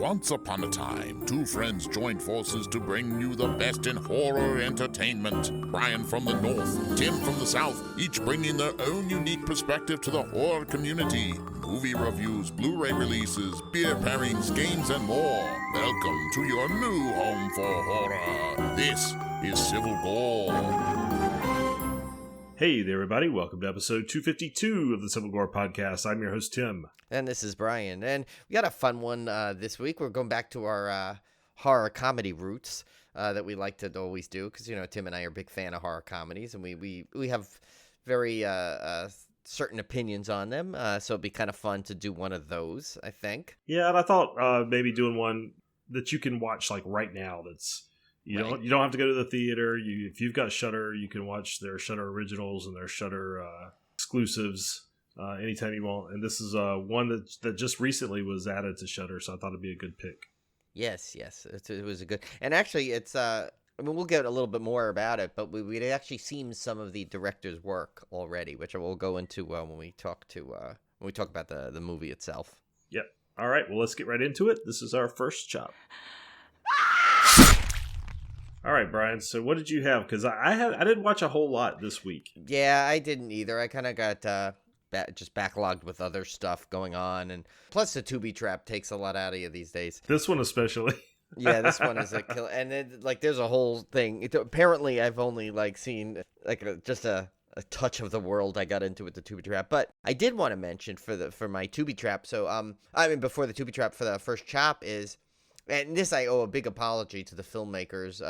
Once upon a time, two friends joined forces to bring you the best in horror entertainment. Brian from the north, Tim from the south, each bringing their own unique perspective to the horror community. Movie reviews, Blu-ray releases, beer pairings, games, and more. Welcome to your new home for horror. This is Civil Gore. Hey there, everybody. Welcome to episode 252 of the Civil Gore Podcast. I'm your host, Tim. And this is Brian. And we got a fun one this week. We're going back to our horror comedy roots that we like to always do. Because, you know, Tim and I are a big fan of horror comedies. And we have very certain opinions on them. So it'd be kind of fun to do one of those, I think. Yeah, and I thought maybe doing one that you can watch like right now that's... You don't have to go to the theater. If you've got Shudder, you can watch their Shudder originals and their Shudder exclusives anytime you want. And this is one that just recently was added to Shudder, so I thought it'd be a good pick. Yes, it was a good. And actually, it's I mean, we'll get a little bit more about it, but we'd actually seen some of the director's work already, which we'll go into when we talk about the movie itself. Yep. All right. Well, let's get right into it. This is our first chop. All right, Brian. So what did you have? Because I didn't watch a whole lot this week. Yeah, I didn't either. I kind of got just backlogged with other stuff going on, and plus the Tubi trap takes a lot out of you these days. This one especially. Yeah, this one is a kill, and there's a whole thing. Apparently, I've only seen just a touch of the world I got into with the Tubi trap, but I did want to mention for my Tubi trap. So before the Tubi trap for the first chop is. And this I owe a big apology to the filmmakers,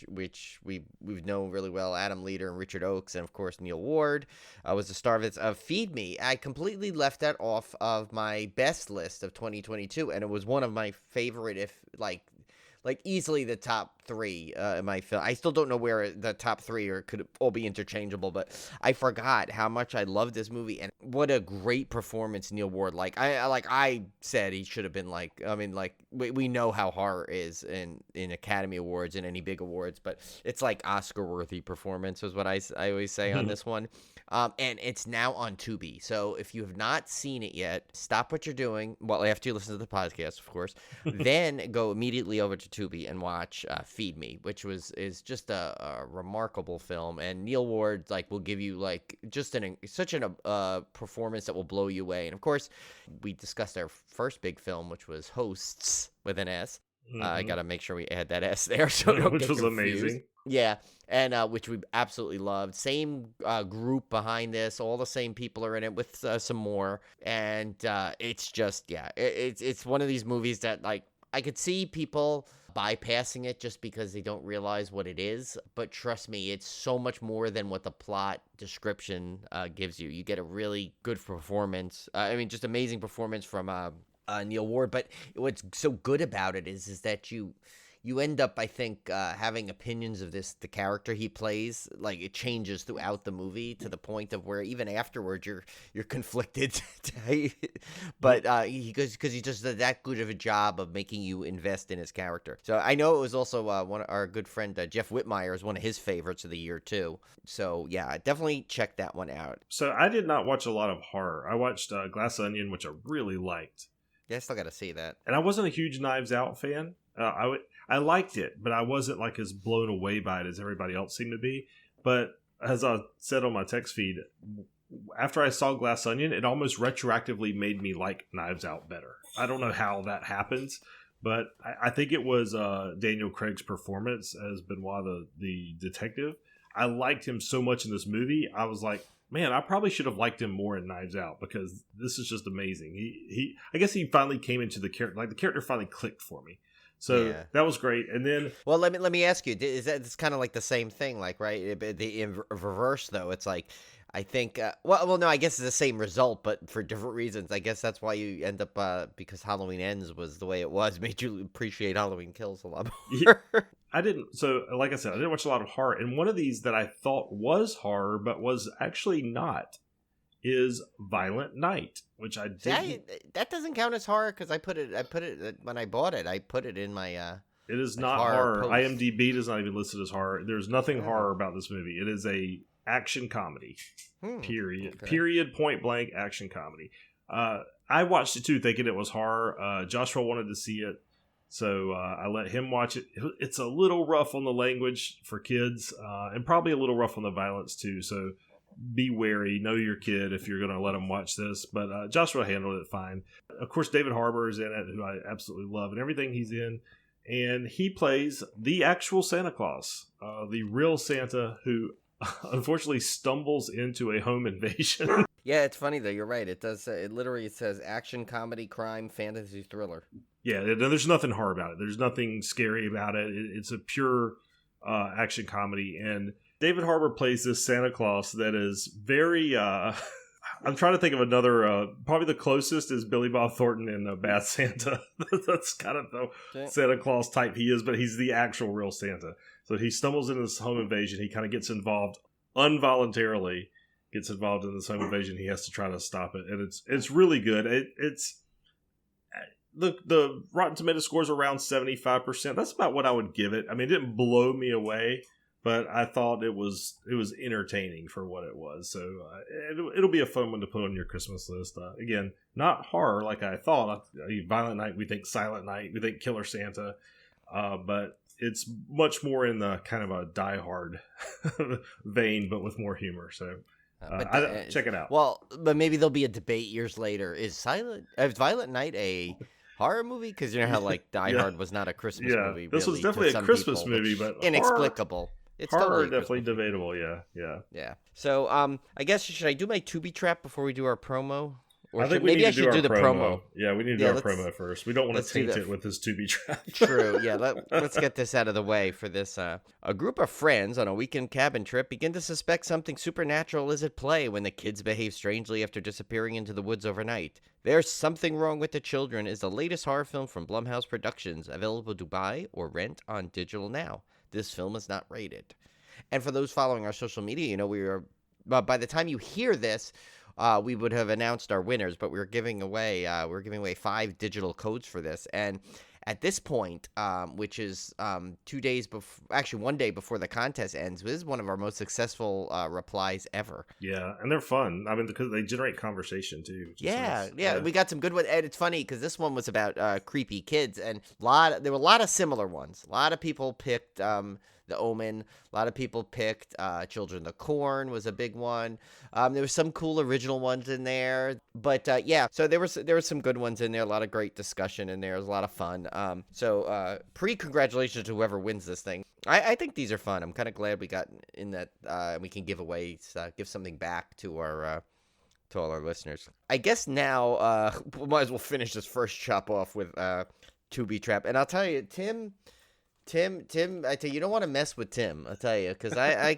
which we've known really well, Adam Leader and Richard Oakes, and of course Neil Ward was the star of Feed Me. I completely left that off of my best list of 2022, and it was one of my favorite, if easily the top three in my film. I still don't know where the top three or could all be interchangeable, but I forgot how much I love this movie and what a great performance Neil Ward. I said he should have been we know how horror is in Academy Awards and any big awards, but it's like Oscar-worthy performance is what I always say on this one. And it's now on Tubi. So if you have not seen it yet, stop what you're doing. Well, after you listen to the podcast, of course, then go immediately over to Tubi and watch Feed Me, which is just a remarkable film. And Neil Ward will give you such a performance that will blow you away. And of course, we discussed our first big film, which was Hosts with an S. Mm-hmm. I got to make sure we add that S there, so don't which get was confused. Amazing. Yeah, and which we absolutely loved. Same group behind this. All the same people are in it with some more. And it's just, it's one of these movies that, I could see people bypassing it just because they don't realize what it is. But trust me, it's so much more than what the plot description gives you. You get a really good performance. Just amazing performance from Neil Ward. But what's so good about it is that you end up, I think, having opinions of the character he plays. It changes throughout the movie to the point of where even afterwards you're conflicted. But because he just does that good of a job of making you invest in his character. So I know it was also one of our good friend Jeff Whitmire is one of his favorites of the year too. So yeah, definitely check that one out. So I did not watch a lot of horror. I watched Glass Onion, which I really liked. Yeah, I still got to see that. And I wasn't a huge Knives Out fan. I liked it, but I wasn't as blown away by it as everybody else seemed to be. But as I said on my text feed, after I saw Glass Onion, it almost retroactively made me like Knives Out better. I don't know how that happens, but I think it was Daniel Craig's performance as Benoit the detective. I liked him so much in this movie. I was like, man, I probably should have liked him more in Knives Out because this is just amazing. I guess he finally came into the character. The character finally clicked for me. So yeah. That was great. And then, well, let me ask you: it's kind of the same thing, right? In reverse, though, it's I think. Well, no, I guess it's the same result, but for different reasons. I guess that's why you end up because Halloween Ends was the way it was, made you appreciate Halloween Kills a lot more. Yeah, I didn't. So, like I said, I didn't watch a lot of horror, and one of these that I thought was horror, but was actually not, is Violent Night, which I did. That doesn't count as horror because I put it when I bought it. I put it in my. It is not horror. IMDb does not even list it as horror. There's nothing horror about this movie. It is a action comedy. Period. Okay. Period. Point blank action comedy. I watched it too, thinking it was horror. Joshua wanted to see it. So I let him watch it. It's a little rough on the language for kids, and probably a little rough on the violence too. So be wary, know your kid if you're going to let them watch this. But Joshua handled it fine. Of course, David Harbour is in it, who I absolutely love, and everything he's in. And he plays the actual Santa Claus, the real Santa who unfortunately stumbles into a home invasion. Yeah, it's funny though. You're right. It does. It literally says action, comedy, crime, fantasy, thriller. Yeah, there's nothing horror about it. There's nothing scary about it. It's a pure action comedy. And David Harbour plays this Santa Claus that is very... I'm trying to think of another... probably the closest is Billy Bob Thornton in Bad Santa. That's kind of the Santa Claus type he is, but he's the actual real Santa. So he stumbles into this home invasion. He kind of gets involved involuntarily. Gets involved in this home invasion. He has to try to stop it, and it's really good. It's the Rotten Tomatoes scores around 75%. That's about what I would give it. I mean, it didn't blow me away, but I thought it was entertaining for what it was. So it'll be a fun one to put on your Christmas list. Again, not horror like I thought. Violent Night, we think Silent Night, we think Killer Santa, but it's much more in the kind of a Die Hard vein, but with more humor. So. Check it out. Well, but maybe there'll be a debate years later. Is Violent Night a horror movie? Because you know how like Die Hard was not a Christmas movie. This was definitely a Christmas movie, but inexplicable. It's horror totally definitely debatable. Yeah. So, I guess should I do my Tubi trap before we do our promo? Or I think maybe I should do the promo. Yeah, we need to do our promo first. We don't want to taint it with this Tubi trap. True. Yeah, let's get this out of the way for this. A group of friends on a weekend cabin trip begin to suspect something supernatural is at play when the kids behave strangely after disappearing into the woods overnight. There's Something Wrong with the Children is the latest horror film from Blumhouse Productions, available to buy or rent on digital now. This film is not rated. And for those following our social media, you know, by the time you hear this, we would have announced our winners, but we're giving away 5 digital codes for this. And at this point, which is 2 days before, actually 1 day before the contest ends, this is one of our most successful replies ever. Yeah, and they're fun. I mean, because they generate conversation too. Yeah, we got some good ones. And it's funny because this one was about creepy kids, and there were a lot of similar ones. A lot of people picked The Omen. A lot of people picked Children of the Corn was a big one. There were some cool original ones in there. But yeah, so there were some good ones in there. A lot of great discussion in there. It was a lot of fun. So pre-congratulations to whoever wins this thing. I think these are fun. I'm kind of glad we got in that we can give something back to our to all our listeners. I guess now we might as well finish this first chop off with Tubi Trap. And I'll tell you, Tim, I tell you, you don't want to mess with Tim. I'll tell you, because I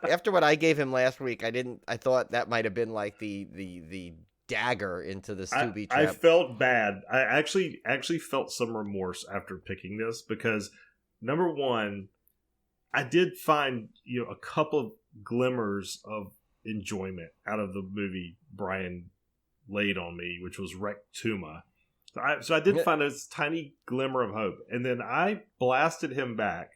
after what I gave him last week, I thought that might have been like the dagger into this Tubi Trap. I felt bad. I actually felt some remorse after picking this because number one, I did find a couple of glimmers of enjoyment out of the movie Brian laid on me, which was Rectuma. So I did find a tiny glimmer of hope. And then I blasted him back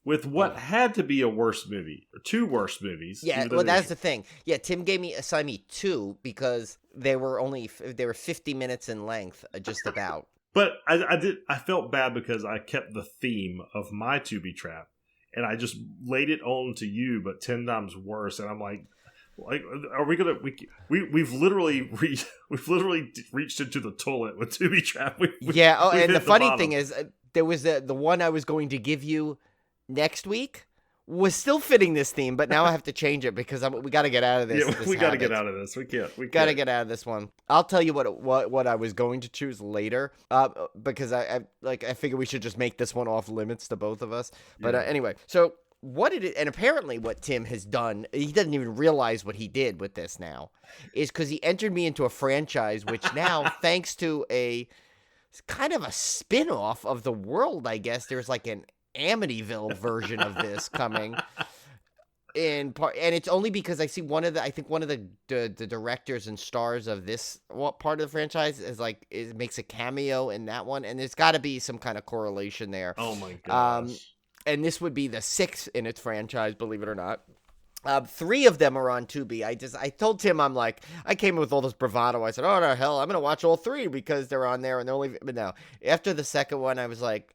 with what had to be a worse movie, or 2 worse movies. Yeah, well, that's the thing. Yeah, Tim assigned me 2 because they were 50 minutes in length, just about. But I felt bad because I kept the theme of my Tubi Trap, and I just laid it on to you, but 10 times worse. And I'm like, are we gonna? We've literally reached into the toilet with Tubi Trap. And the funny thing is, there was the one I was going to give you next week was still fitting this theme, but now I have to change it because we got to get out of this. Yeah, we got to get out of this. We got to get out of this one. I'll tell you what I was going to choose later, because I figure we should just make this one off limits to both of us. But anyway, so. And apparently what Tim has done, he doesn't even realize what he did with this now, is because he entered me into a franchise, which now, thanks to a kind of a spin-off of The World, I guess, there's like an Amityville version of this coming. In part, and it's only because I see one of the directors and stars of this part of the franchise makes a cameo in that one, and there's got to be some kind of correlation there. Oh my gosh. And this would be the 6th in its franchise, believe it or not. 3 of them are on Tubi. I told Tim, I came with all this bravado. I said, oh, no, hell, I'm going to watch all 3 because they're on there and they're only, but no. After the second one, I was like,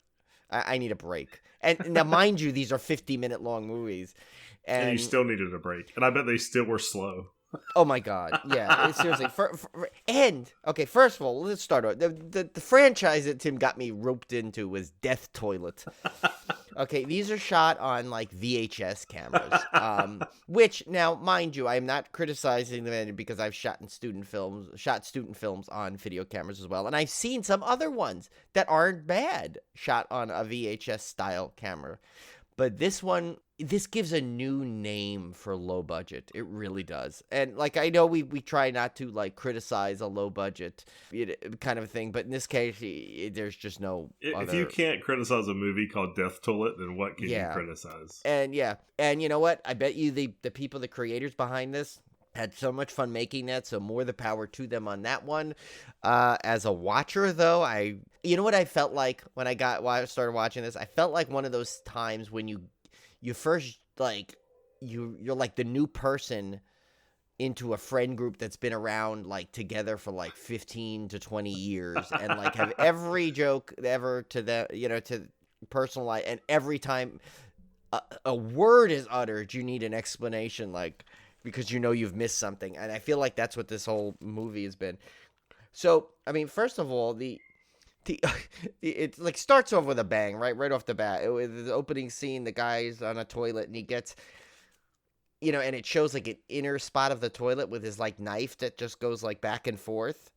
I need a break. And now, mind you, these are 50-minute long movies. And you still needed a break. And I bet they still were slow. Oh my God! Yeah, seriously. Okay, first of all, let's start over. The franchise that Tim got me roped into was Death Toilet. Okay, these are shot on like VHS cameras, which now, mind you, I am not criticizing them because I've shot student films on video cameras as well, and I've seen some other ones that aren't bad shot on a VHS style camera. But this gives a new name for low budget. It really does. And like, I know we try not to like criticize a low budget kind of thing, but in this case, there's just no If you can't criticize a movie called Death Toilet, then what can you criticize? And you know what? I bet you the people, the creators behind this, had so much fun making that, so more the power to them on that one. As a watcher, though, you know what I felt like when I started watching this? I felt like one of those times when you first, like, you're like the new person into a friend group that's been around, like, together for, like, 15 to 20 years, and, like, have every joke ever to to personal life, and every time a word is uttered, you need an explanation, like, because you know you've missed something. And I feel like that's what this whole movie has been. So, I mean, first of all, it like starts off with a bang, right off the bat. The opening scene, the guy's on a toilet and he gets, and it shows like an inner spot of the toilet with his like knife that just goes like back and forth.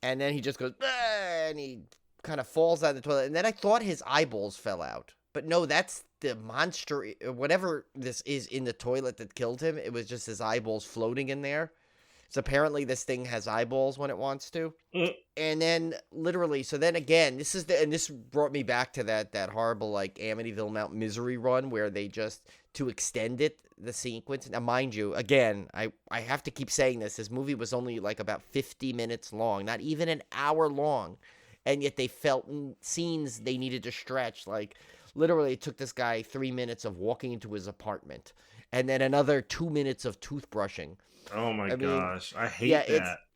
And then he just goes, and he kind of falls out of the toilet. And then I thought his eyeballs fell out. But no, that's the monster, whatever this is in the toilet that killed him. It was just his eyeballs floating in there. So apparently this thing has eyeballs when it wants to. And then literally, so then again, this brought me back to that horrible like Amityville Mount Misery run where they just, to extend the sequence. Now, mind you, again, I have to keep saying this movie was only like about 50 minutes long, not even an hour long. And yet they felt scenes they needed to stretch, like, literally, it took this guy 3 minutes of walking into his apartment, and then another 2 minutes of toothbrushing. Oh my gosh, I hate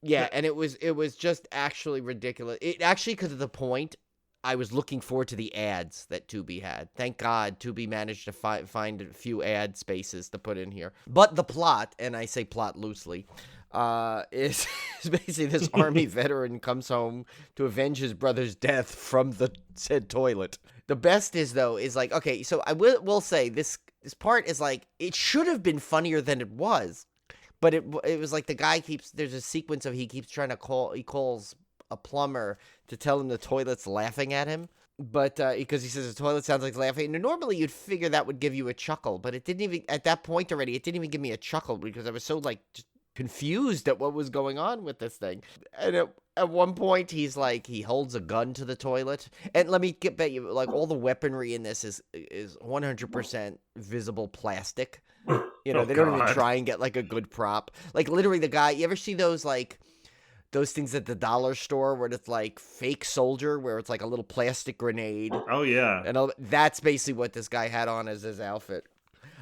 that. And it was just actually ridiculous. It actually, because of the point, I was looking forward to the ads that Tubi had. Thank God Tubi managed to find a few ad spaces to put in here. But the plot, and I say plot loosely, is basically this army veteran comes home to avenge his brother's death from the said toilet. The best is like, okay, so I will say this part is like, it should have been funnier than it was, but it was like the guy there's a sequence of he keeps trying to he calls a plumber to tell him the toilet's laughing at him, but because he says the toilet sounds like it's laughing. And normally you'd figure that would give you a chuckle, but it didn't even, at that point already, it didn't even give me a chuckle because I was so like just confused at what was going on with this thing. And at one point he holds a gun to the toilet, and let me bet you, like, all the weaponry in this is 100% visible plastic. They don't even try and get like a good prop. Like, literally, the guy, you ever see those like those things at the dollar store where it's like fake soldier, where it's like a little plastic grenade? Oh yeah. And that's basically what this guy had on as his outfit.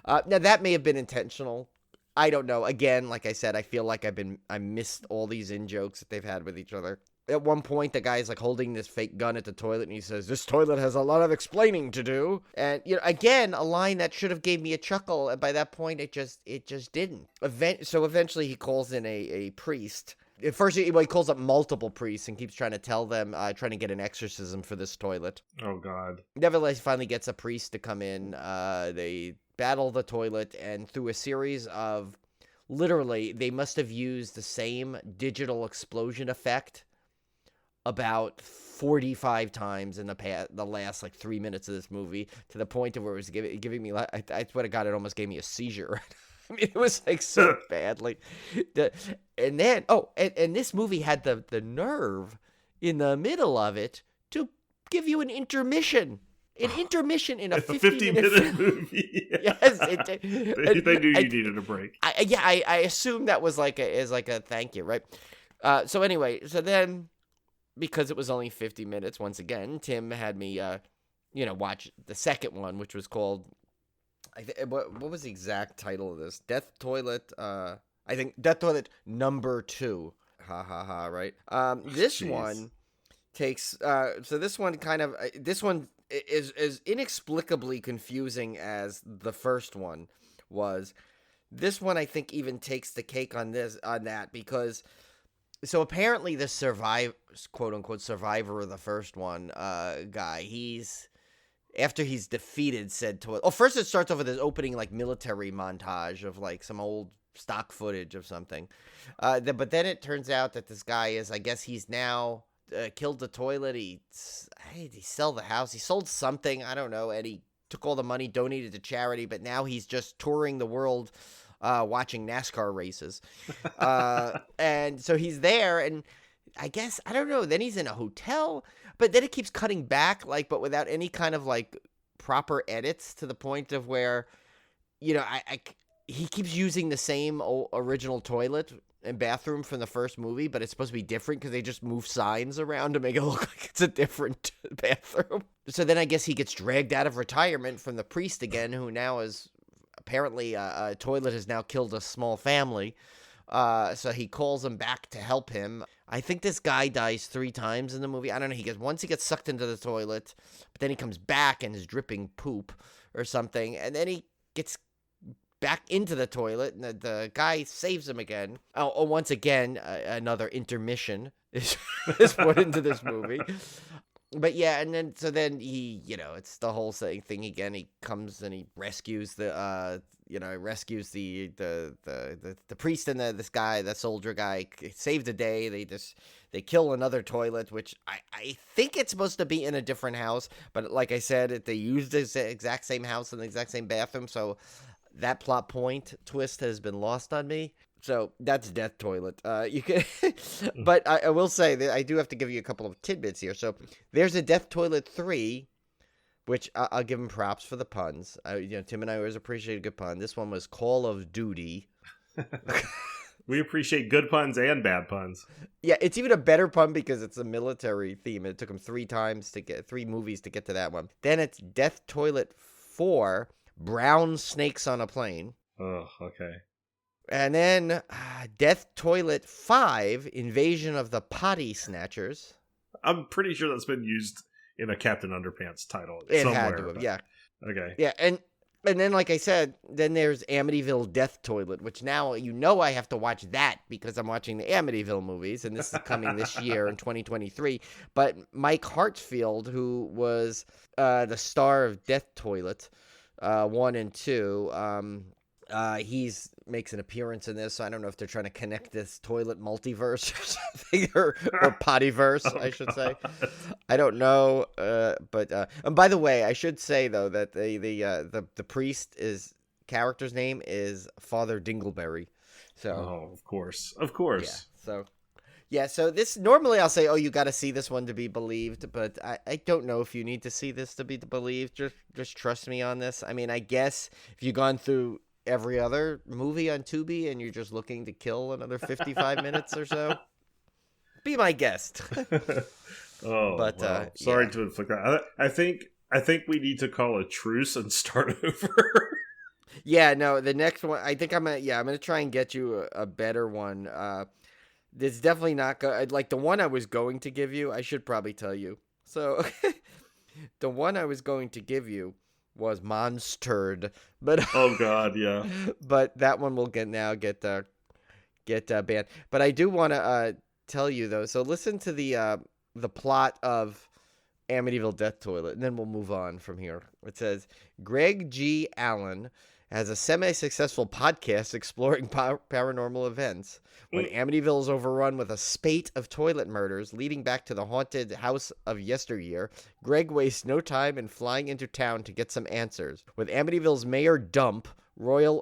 Now that may have been intentional. I don't know. Again, like I said, I feel like I missed all these in-jokes that they've had with each other. At one point, the guy's like holding this fake gun at the toilet, and he says, "This toilet has a lot of explaining to do." And again, a line that should have gave me a chuckle, and by that point, it just didn't. So eventually, he calls in a priest. At first, he calls up multiple priests and keeps trying to tell them, trying to get an exorcism for this toilet. Oh God! Nevertheless, he finally gets a priest to come in. They battle the toilet, and through a series of, literally, they must have used the same digital explosion effect about 45 times in the last like 3 minutes of this movie, to the point of where it was giving me, I swear to God, it almost gave me a seizure. I mean, it was like so bad. Like, and then and this movie had the nerve in the middle of it to give you an intermission. An intermission in a 50-minute movie. Yes, they knew you needed a break. I assume that was like a thank you, right? So anyway, so then, because it was only 50 minutes, once again, Tim had me, watch the second one, which was called What was the exact title of this? Death Toilet. I think Death Toilet number 2. Ha ha ha. Right. This Jeez. one takes. So this one kind of. This one is inexplicably confusing as the first one was. This one I think even takes the cake on that because. So apparently the quote unquote survivor of the first one guy, after he's defeated said toilet. Oh, first it starts off with his opening like military montage of like some old stock footage of something. But then it turns out that this guy is, I guess he's now killed the toilet. He sold the house. He sold something, I don't know, and he took all the money, donated to charity, but now he's just touring the world watching NASCAR races. And so he's there, and I guess, I don't know, then he's in a hotel, but then it keeps cutting back, like, but without any kind of, like, proper edits to the point of where, you know, he keeps using the same original toilet and bathroom from the first movie, but it's supposed to be different because they just move signs around to make it look like it's a different bathroom. So then I guess he gets dragged out of retirement from the priest again, who now is apparently a toilet has now killed a small family. So he calls him back to help him. I think this guy dies 3 times in the movie. I don't know. Once he gets sucked into the toilet, but then he comes back and is dripping poop or something. And then he gets back into the toilet, and the guy saves him again. Oh, once again, another intermission is put into this movie. But yeah, and then he, you know, it's the whole thing again. He comes and he rescues the priest and this guy, the soldier guy, saved the day. They kill another toilet, which I think it's supposed to be in a different house, but like I said, they used the exact same house and the exact same bathroom, so that plot point twist has been lost on me. So that's Death Toilet. You can, but I will say that I do have to give you a couple of tidbits here. So there's a Death Toilet 3, which I'll give him props for the puns. Tim and I always appreciate a good pun. This one was Call of Duty. We appreciate good puns and bad puns. Yeah, it's even a better pun because it's a military theme. It took him 3 movies to get to that one. Then it's Death Toilet 4, Brown Snakes on a Plane. Oh, okay. And then Death Toilet 5, Invasion of the Potty Snatchers. I'm pretty sure that's been used in a Captain Underpants title It somewhere. had to have, yeah. Okay. Yeah, and then like I said, then there's Amityville Death Toilet, which now I have to watch that because I'm watching the Amityville movies, and this is coming this year in 2023. But Mike Hartsfield, who was the star of Death Toilet 1 and 2, he's makes an appearance in this. So I don't know if they're trying to connect this toilet multiverse or something, or pottyverse, I should say. I don't know. But and by the way, I should say though that the priest character's name is Father Dingleberry. So of course. Yeah, so this, normally I'll say, oh, you got to see this one to be believed, but I don't know if you need to see this to be believed. Just trust me on this. I mean, I guess if you've gone through every other movie on Tubi and you're just looking to kill another 55 minutes or so, be my guest. Sorry to inflict that. I think we need to call a truce and start over. Yeah, no, the next one, I think I'm gonna try and get you a better one. It's definitely not good. Like the one I was going to give you, I should probably tell you. So the one I was going to give you was Monstered, but oh god, yeah. But that one will get banned. But I do want to tell you though. So listen to the plot of Amityville Death Toilet, and then we'll move on from here. It says Greg G. Allen has a semi-successful podcast exploring paranormal events. When Amityville is overrun with a spate of toilet murders leading back to the haunted house of yesteryear, Greg wastes no time in flying into town to get some answers. With Amityville's Mayor Dump, Roy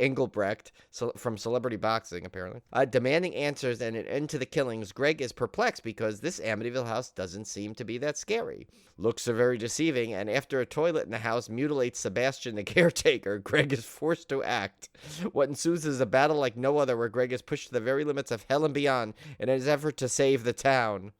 Engelbrecht, from Celebrity Boxing, apparently, demanding answers and an end to the killings, Greg is perplexed because this Amityville house doesn't seem to be that scary. Looks are very deceiving, and after a toilet in the house mutilates Sebastian the caretaker, Greg is forced to act. What ensues is a battle like no other, where Greg is pushed to the very limits of hell and beyond in his effort to save the town.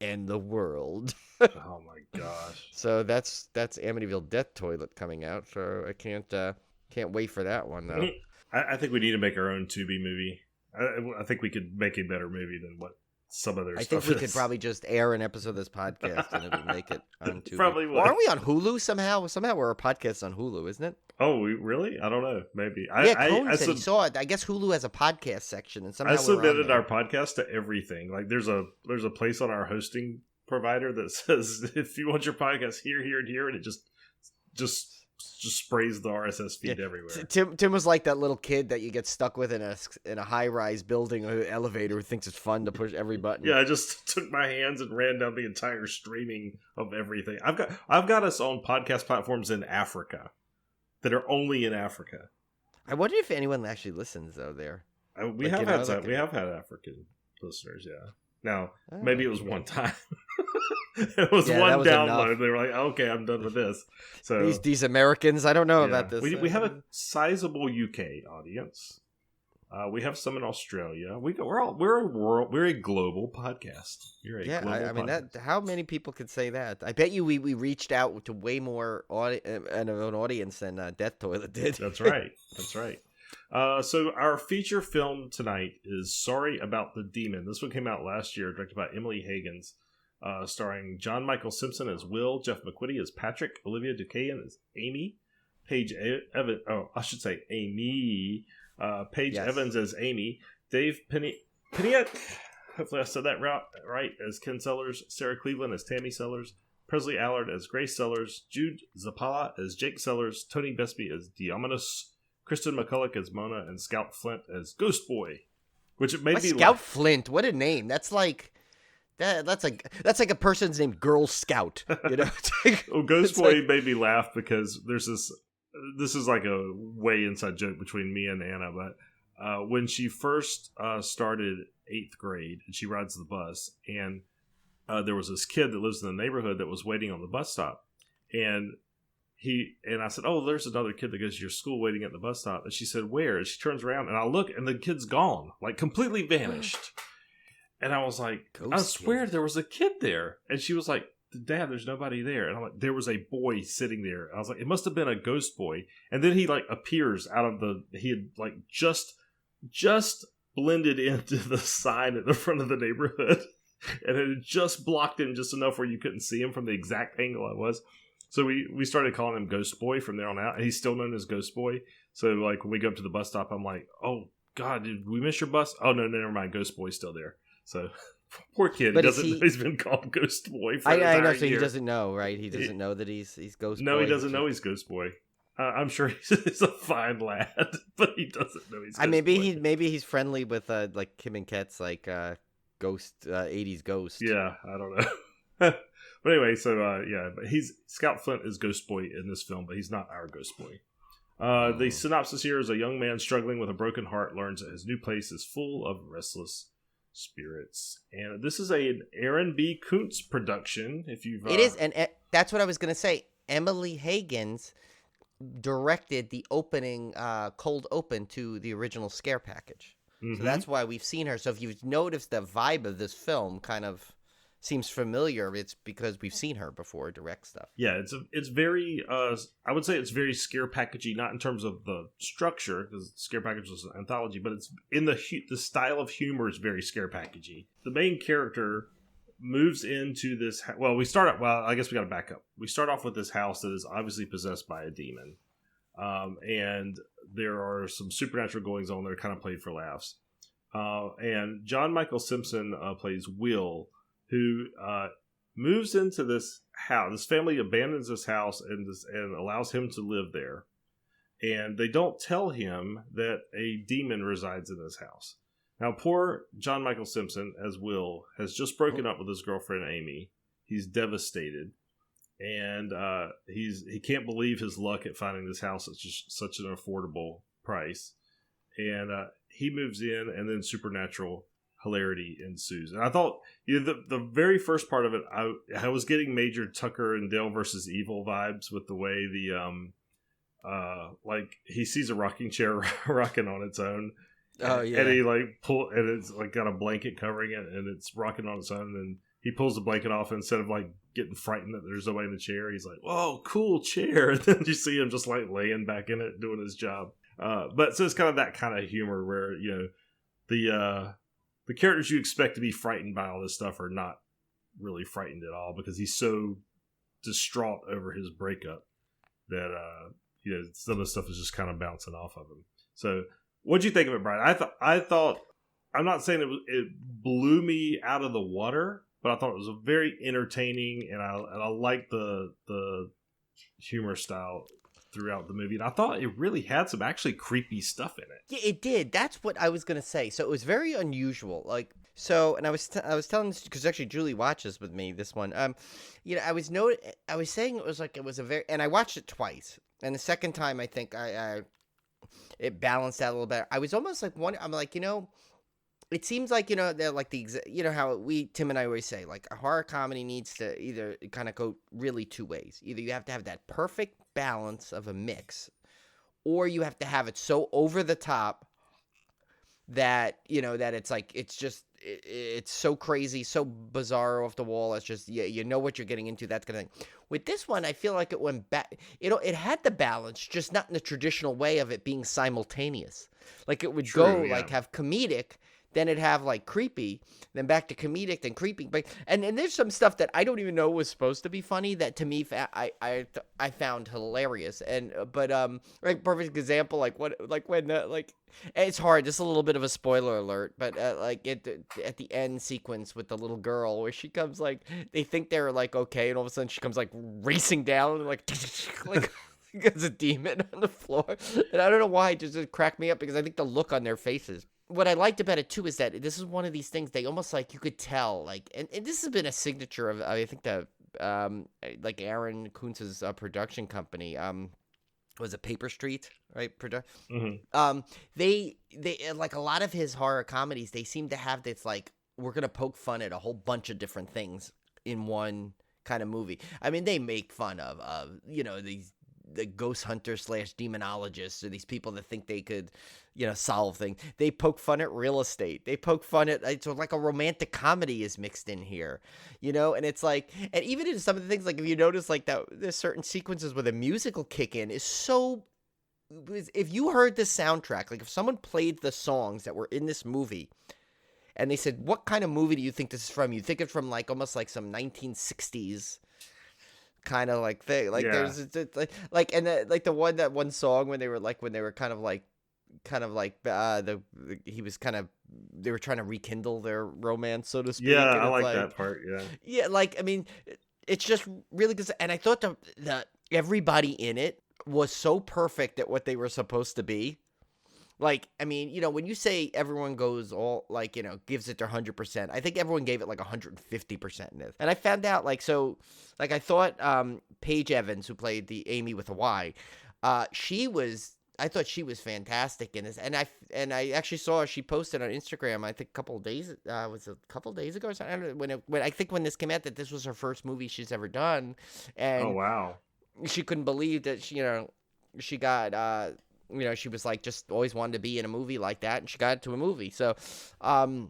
end the world. Oh my gosh. So that's Amityville Death Toilet coming out. So I can't wait for that one though. I think we need to make our own Tubi movie. I think we could make a better movie than what some other I stuff think we is. could probably just air an episode of this podcast and it'll make it on Tubi. Probably would. Or aren't we on Hulu somehow? Somehow we're a podcast on Hulu, isn't it? Oh, really? I don't know. Maybe. Koontz said he saw it. I guess Hulu has a podcast section, and somehow I we're on submitted there. our podcast to everything. Like there's a place on our hosting provider that says if you want your podcast here, here, and here, and it just sprays the RSS feed everywhere. Tim was like that little kid that you get stuck with in a high rise building or elevator who thinks it's fun to push every button. Yeah, I just took my hands and ran down the entire streaming of everything. I've got us on podcast platforms in Africa that are only in Africa. I wonder if anyone actually listens though there. We have had African listeners, yeah. Now, maybe it was one time. It was one download. Enough. They were like, "Okay, I'm done with this." So these Americans, I don't know about this. We have a sizable UK audience. We have some in Australia. We're a global podcast. I mean that. How many people could say that? I bet you we reached out to way more an audience than Death Toilet did. That's right. That's right. So our feature film tonight is Sorry About the Demon. This one came out last year, directed by Emily Hagins, starring John Michael Simpson as Will, Jeff McWitty as Patrick, Olivia Dukayan as Amy, Paige Evans. Oh, I should say Amy. Paige Evans as Amy, Dave Piniak, hopefully I said that right, as Ken Sellers, Sarah Cleveland as Tammy Sellers, Presley Allard as Grace Sellers, Jude Zapala as Jake Sellers, Tony Besby as Diomedes, Kristen McCulloch as Mona, and Scout Flint as Ghost Boy. Which it made me Scout Flint, what a name! That's like a person's named Girl Scout. You know, Ghost Boy made me laugh because there's this. This is like a way inside joke between me and Anna, but when she first started 8th grade and she rides the bus, and there was this kid that lives in the neighborhood that was waiting on the bus stop, and I said, "Oh, there's another kid that goes to your school waiting at the bus stop," and she said, "Where?" And she turns around and I look, and the kid's gone, like completely vanished, and I was like, "I swear there was a kid there," and she was like, "Dad, there's nobody there." And I'm like, there was a boy sitting there. I was like, it must have been a ghost boy. And then he like appears out of he had like just blended into the sign at the front of the neighborhood. And it had just blocked him just enough where you couldn't see him from the exact angle I was. So we started calling him Ghost Boy from there on out. And he's still known as Ghost Boy. So like when we go up to the bus stop, I'm like, "Oh God, did we miss your bus?" "Oh no, never mind. Ghost Boy's still there." So poor kid. But he's been called Ghost Boy for I know, so year. He doesn't know, right? He doesn't know that he's Ghost Boy. No, he doesn't know he's Ghost Boy. I'm sure he's a fine lad, but he doesn't know he's Ghost Boy. Maybe he's friendly with like Kim and Ket's like ghost 80s ghost. Yeah, I don't know. But anyway, so but Scout Flint is Ghost Boy in this film, but he's not our Ghost Boy. The synopsis here is a young man struggling with a broken heart learns that his new place is full of restless spirits, and this is an Aaron B. Koontz production. If you've it is, and that's what I was gonna say. Emily Hagins directed the opening cold open to the original Scare Package, so that's why we've seen her. So if you've noticed the vibe of this film kind of seems familiar, it's because we've seen her before direct stuff. Yeah, it's very I would say it's very Scare Packagey, not in terms of the structure because Scare Package was an anthology, but it's in the style of humor is very Scare Packagey. The main character moves into this. I guess we got to back up. We start off with this house that is obviously possessed by a demon, and there are some supernatural goings on that are kind of played for laughs. And John Michael Simpson plays Will, who moves into this house. This family abandons this house and allows him to live there. And they don't tell him that a demon resides in this house. Now, poor John Michael Simpson, as Will, has just broken up with his girlfriend, Amy. He's devastated. And he can't believe his luck at finding this house at just such an affordable price. And he moves in, and then supernatural hilarity ensues. And I thought the very first part of it, I was getting major Tucker and Dale versus Evil vibes with the way like he sees a rocking chair rocking on its own. Oh yeah. And he like and it's like got a blanket covering it and it's rocking on its own, and he pulls the blanket off, and instead of like getting frightened that there's nobody in the chair, he's like, "Whoa, cool chair!" And then you see him just like laying back in it, doing his job. But so it's kind of that kind of humor where the characters you expect to be frightened by all this stuff are not really frightened at all because he's so distraught over his breakup that some of the stuff is just kind of bouncing off of him. So, what'd you think of it, Brian? I thought I'm not saying it blew me out of the water, but I thought it was a very entertaining, and I liked the humor style throughout the movie, and I thought it really had some actually creepy stuff in it. Yeah, it did. That's what I was gonna say. So it was very unusual. Like, so, and I was telling this because actually Julie watches with me this one. I was saying it was a very, and I watched it twice, and the second time I think it balanced out a little better. I was almost like I'm like, it seems like, they're like how Tim and I always say, like, a horror comedy needs to either kind of go really two ways. Either you have to have that perfect balance of a mix, or you have to have it so over the top that, that it's like, it's so crazy, so bizarre off the wall. It's just, you know what you're getting into, that kind of thing. With this one, I feel like it went back, it had the balance, just not in the traditional way of it being simultaneous. Like it would like have comedic, then it'd have like creepy, then back to comedic, then creepy. But and there's some stuff that I don't even know was supposed to be funny that to me I found hilarious. And like perfect example, like when it's hard. Just a little bit of a spoiler alert, but like at the end sequence with the little girl where she comes, like they think they're like okay, and all of a sudden she comes like racing down and like like. There's a demon on the floor, and I don't know why it just cracked me up because I think the look on their faces. What I liked about it too is that this is one of these things they almost like you could tell, like, and this has been a signature of I think the like Aaron Koontz's production company. Was it Paper Street, right? Mm-hmm. They like a lot of his horror comedies. They seem to have this like we're gonna poke fun at a whole bunch of different things in one kind of movie. I mean, they make fun of the ghost hunters / demonologists, or these people that think they could, solve things. They poke fun at real estate. They poke fun at, so like a romantic comedy is mixed in here, and it's like, and even in some of the things, like if you notice like that, there's certain sequences where the musical kick in is so, if you heard this soundtrack, like if someone played the songs that were in this movie and they said, what kind of movie do you think this is from? You think it's from like almost like some 1960s kind of like thing, like there's like and like the one song when they were kind of like he was kind of, they were trying to rekindle their romance, so to speak. Yeah, I like that part. Yeah, like I mean, it's just really good, and I thought the everybody in it was so perfect at what they were supposed to be. Like, I mean, when you say everyone goes all, like, gives it their 100%, I think everyone gave it like 150% in this. And I found out, like, so, like, I thought Paige Evans, who played the Amy with a Y, I thought she was fantastic in this. And I actually saw she posted on Instagram, I think a couple of days ago or something. I don't know, when this came out, that this was her first movie she's ever done. And oh, wow. She couldn't believe that she got she was like just always wanted to be in a movie like that, and she got into a movie. So, and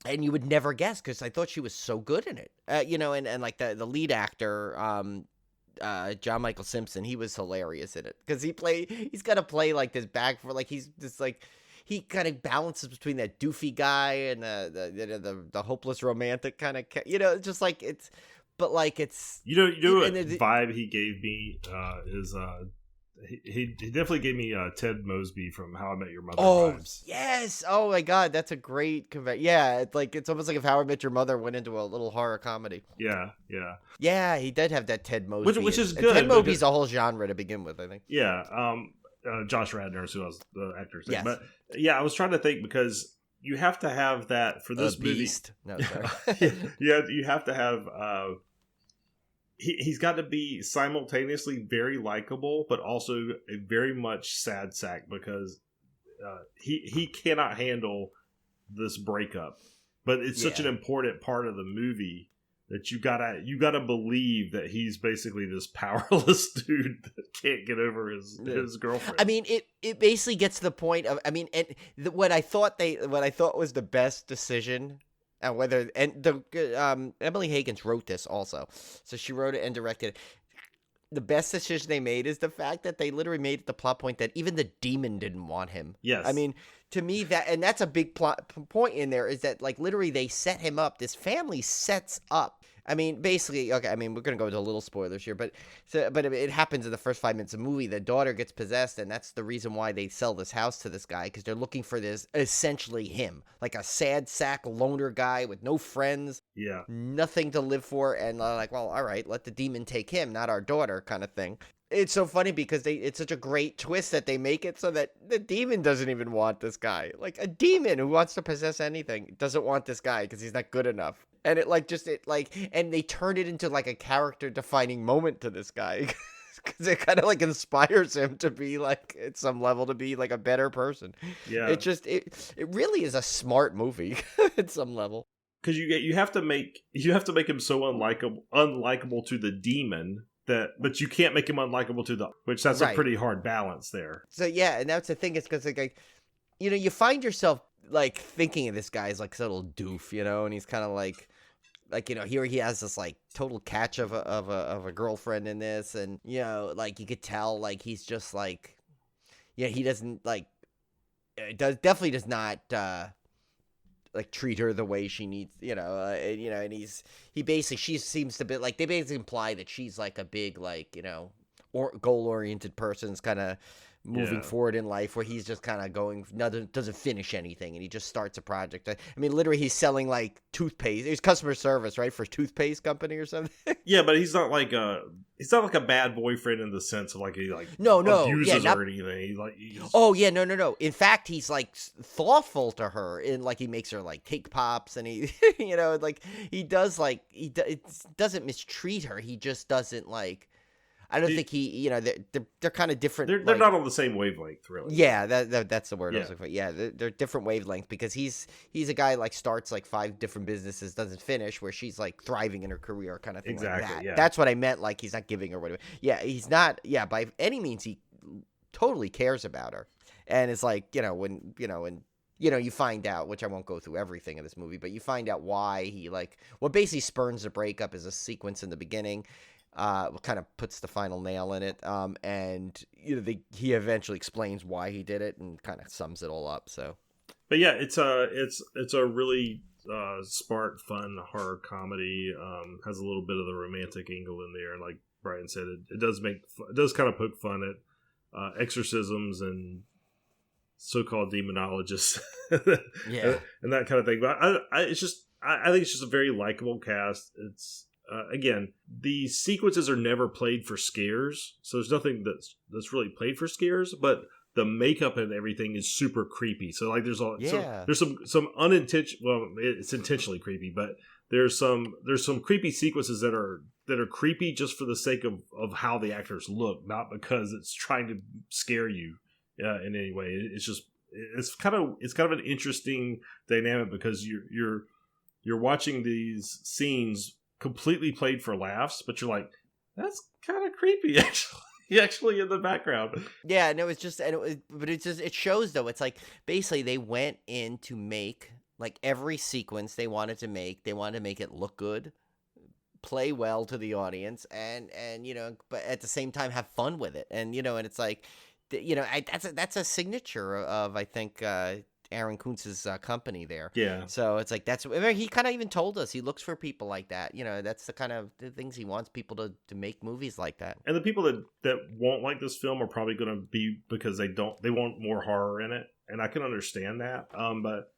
you would never guess because I thought she was so good in it. And like the lead actor, John Michael Simpson, he was hilarious in it because he's got to play like this bag for like he's just like. He kind of balances between that doofy guy and the hopeless romantic kind of, just like it's, but like it's what vibe he gave me is he definitely gave me Ted Mosby from How I Met Your Mother vibes. Yes. Oh my God, that's a great yeah. It's almost like if How I Met Your Mother went into a little horror comedy. Yeah. Yeah, he did have that Ted Mosby, which is good. Ted Mosby's a whole genre to begin with, I think. Yeah. Josh Radnor is who I was the actor's name. Yes. But yeah, I was trying to think because you have to have that for this movie. No, sorry. You have to have. He's got to be simultaneously very likable, but also a very much sad sack because he cannot handle this breakup. But it's such an important part of the movie that you gotta believe that he's basically this powerless dude that can't get over his girlfriend. I mean, it basically gets to the point of, I mean, and what I thought was the best decision And Emily Hagins wrote this also, so she wrote it and directed it. The best decision they made is the fact that they literally made it the plot point that even the demon didn't want him. Yes. I mean, to me, that's a big plot point in there, is that like literally they set him up. This family sets up. I mean, basically, okay. I mean, we're gonna go into a little spoilers here, but it happens in the first 5 minutes of the movie. The daughter gets possessed, and that's the reason why they sell this house to this guy, because they're looking for this essentially him, like a sad sack loner guy with no friends, nothing to live for, and like, well, all right, let the demon take him, not our daughter, kind of thing. It's so funny because it's such a great twist that they make it so that the demon doesn't even want this guy. Like a demon who wants to possess anything doesn't want this guy because he's not good enough. And and they turn it into like a character defining moment to this guy because it kind of like inspires him to be like at some level to be like a better person. Yeah. It really is a smart movie at some level. Because you have to make him so unlikable to the demon. But you can't make him unlikable to that's a pretty hard balance there. So yeah, and that's the thing, is because like, you find yourself like thinking of this guy as like a little doof, and he's kind of like here he has this like total catch of a girlfriend in this, and like you could tell like he's just like, he doesn't like, definitely does not like treat her the way she needs, and she seems to be like, they basically imply that she's like a big, like, or goal-oriented person's kind of moving forward in life, where he's just kind of doesn't finish anything, and he just starts a project. I mean, literally, he's selling like toothpaste. He's customer service, right, for a toothpaste company or something. Yeah, but he's not like a bad boyfriend in the sense of like he like abuses her or anything. No. In fact, he's like thoughtful to her, in like he makes her like take pops, and he, like he doesn't mistreat her. He just doesn't like. I don't think he, they're kind of different. They're not on the same wavelength, really. Yeah, that's the word I was looking for. Yeah, they're different wavelengths, because he's a guy like starts like 5 different businesses, doesn't finish, where she's like thriving in her career, kind of thing. Exactly. Like that. Yeah. That's what I meant. Like he's not giving her whatever. Yeah, he's not. Yeah, by any means, he totally cares about her, and it's like when you find out, which I won't go through everything in this movie, but you find out why he like what basically spurns the breakup is a sequence in the beginning. Kind of puts the final nail in it, and he eventually explains why he did it and kind of sums it all up. So, but yeah, it's a really smart, fun horror comedy. Has a little bit of the romantic angle in there, and like Brian said, it does kind of poke fun at exorcisms and so-called demonologists, and that kind of thing. But I think it's just a very likable cast. It's again, the sequences are never played for scares, so there's nothing that's really played for scares, but the makeup and everything is super creepy. So like there's some unintentional, well, it's intentionally creepy, but there's some creepy sequences that are creepy just for the sake of how the actors look, not because it's trying to scare you in any way. It's kind of an interesting dynamic, because you're watching these scenes completely played for laughs, but you're like, that's kind of creepy actually in the background. Yeah, no, it's just, but it shows though. It's like basically they went in to make like every sequence they wanted to make it look good, play well to the audience, and but at the same time have fun with it, and and it's like, that's a signature of, I think, Aaron Koontz's company there. Yeah. So it's like, he kind of even told us he looks for people like that. That's the kind of the things he wants people to make movies like that. And the people that won't like this film are probably going to be because they want more horror in it, and I can understand that. But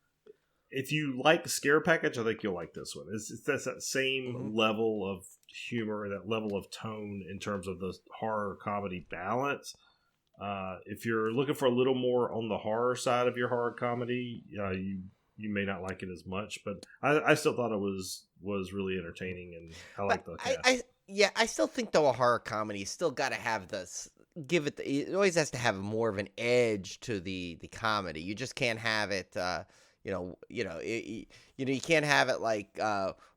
if you like the scare package, I think you'll like this one. That's that same level of humor, that level of tone in terms of the horror comedy balance. If you're looking for a little more on the horror side of your horror comedy, you may not like it as much, but I still thought it was really entertaining, and I like the cast. I still think though a horror comedy still got to have this. It always has to have more of an edge to the comedy. You just can't have it. You can't have it like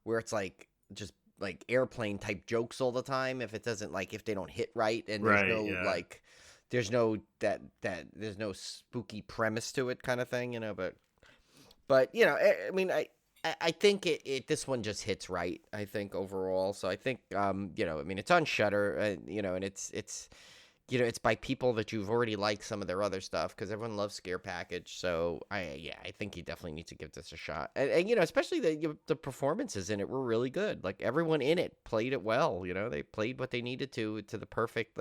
where it's like just like airplane type jokes all the time. If it doesn't if they don't hit right, and there's no there's no spooky premise to it, kind of thing, but I mean, I think this one just hits right, I think, overall. So I think, I mean, it's on Shudder, and it's it's by people that you've already liked some of their other stuff, because everyone loves Scare Package. So I think you definitely need to give this a shot. And especially the performances in it were really good. Like, everyone in it played it well. They played what they needed to the perfect,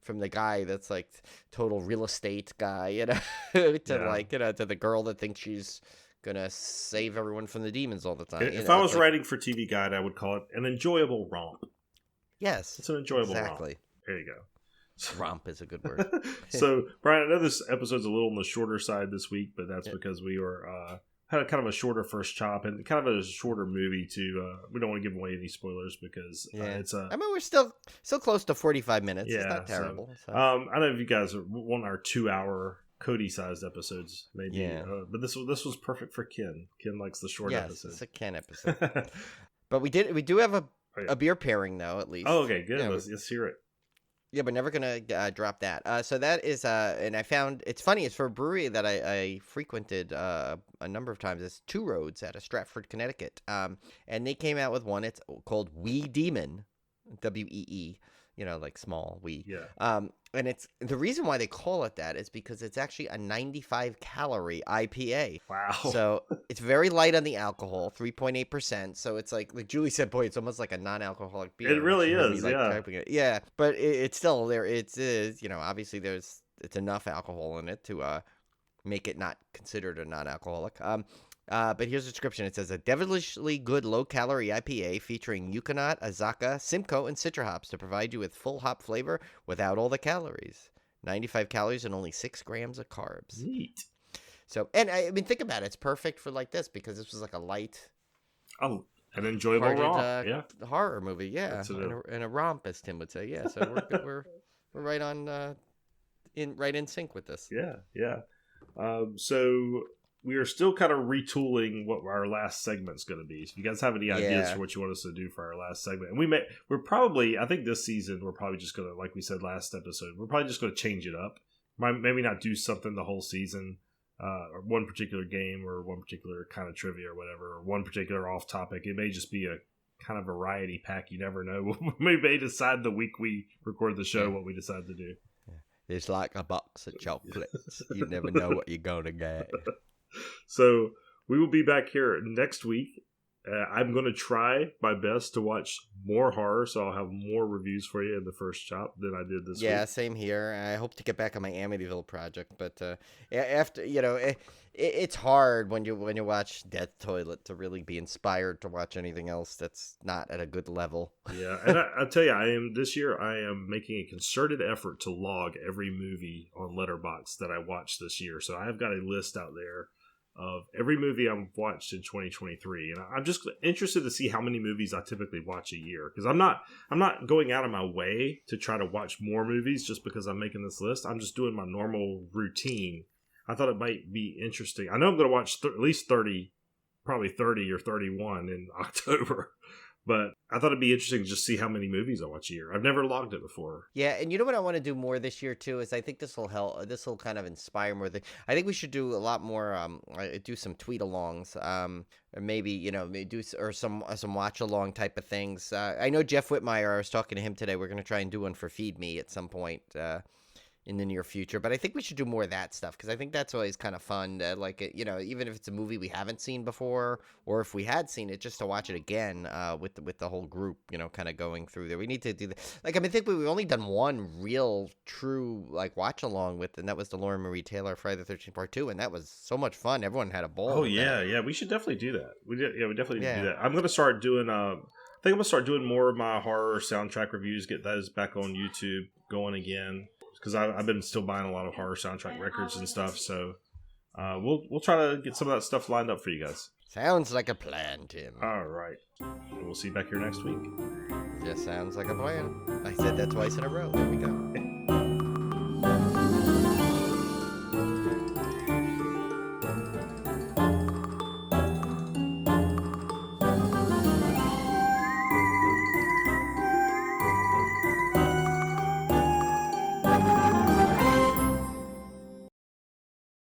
from the guy that's like total real estate guy, to to the girl that thinks she's gonna save everyone from the demons all the time. If I was writing for TV Guide, I would call it an enjoyable romp. Yes, it's an enjoyable exactly. romp. There you go. Romp is a good word. So, Brian, I know this episode's a little on the shorter side this week, but that's because we were had a kind of a shorter first chop and kind of a shorter movie too. We don't want to give away any spoilers because it's a. I mean, we're still close to 45 minutes. Yeah, it's not terrible. So. I don't know if you guys want our 2-hour Cody-sized episodes, maybe. Yeah. But this was perfect for Ken. Ken likes the short episodes. It's a Ken episode. But we do have a beer pairing though, at least. Oh, okay, good. Let's hear it. Yeah, but never gonna drop that. So that is, and I found it's funny. It's for a brewery that I frequented a number of times. It's Two Roads out of Stratford, Connecticut. And they came out with one. It's called Wee Demon, WEE. Like small wee. Yeah. And it's the reason why they call it that is because it's actually a 95 calorie IPA. Wow. So it's very light on the alcohol, 3.8%. So it's like Julie said, boy, it's almost like a non-alcoholic beer. It really is. Yeah. But it's still there. It's obviously it's enough alcohol in it to make it not considered a non-alcoholic. But here's the description. It says, a devilishly good low-calorie IPA featuring Yukonat, Azaka, Simcoe, and Citra hops to provide you with full hop flavor without all the calories. 95 calories and only 6 grams of carbs. Neat. So, and I mean, think about it. It's perfect for like this because this was like a light... Oh, an enjoyable romp. Horror movie, yeah. And a romp, as Tim would say. Yeah, so we're right on... right in sync with this. Yeah. So... we are still kind of retooling what our last segment's going to be. So if you guys have any ideas for what you want us to do for our last segment, and we're probably, I think this season, we're probably just going to, like we said last episode, we're probably just going to change it up. Maybe not do something the whole season, or one particular game, or one particular kind of trivia or whatever, or one particular off topic. It may just be a kind of variety pack. You never know. We may decide the week we record the show what we decide to do. It's like a box of chocolates. You never know what you're going to get. So we will be back here next week. I'm going to try my best to watch more horror, so I'll have more reviews for you in the first chop than I did this week. Yeah, same here. I hope to get back on my Amityville project, but after it's hard when you watch Death Toilet to really be inspired to watch anything else that's not at a good level. Yeah, and I tell you, this year I am making a concerted effort to log every movie on Letterboxd that I watched this year. So I've got a list out there of every movie I've watched in 2023, and I'm just interested to see how many movies I typically watch a year, because I'm not going out of my way to try to watch more movies just because I'm making this list. I'm just doing my normal routine. I thought it might be interesting. I know I'm going to watch at least 30, probably 30 or 31 in October. But I thought it'd be interesting to just see how many movies I watch a year. I've never logged it before. Yeah, and you know what I want to do more this year too is I think this will help. This will kind of inspire more. I think we should do a lot more. Do some tweet-alongs, or maybe do some watch-along type of things. I know Jeff Whitmire. I was talking to him today. We're going to try and do one for Feed Me at some point. In the near future, but I think we should do more of that stuff because I think that's always kind of fun. Even if it's a movie we haven't seen before, or if we had seen it, just to watch it again with the whole group, kind of going through there. We need to do that. I think we've only done one real, true watch along with, and that was the Lauren Marie Taylor Friday the 13th Part 2, and that was so much fun. Everyone had a ball. Oh yeah, we should definitely do that. We definitely need to do that. I'm gonna start doing. I think I'm gonna start doing more of my horror soundtrack reviews. Get those back on YouTube going again. Because I've been still buying a lot of horror soundtrack records and stuff, so we'll try to get some of that stuff lined up for you guys. Sounds like a plan, Tim. All right. We'll see you back here next week. Just sounds like a plan. I said that twice in a row. There we go.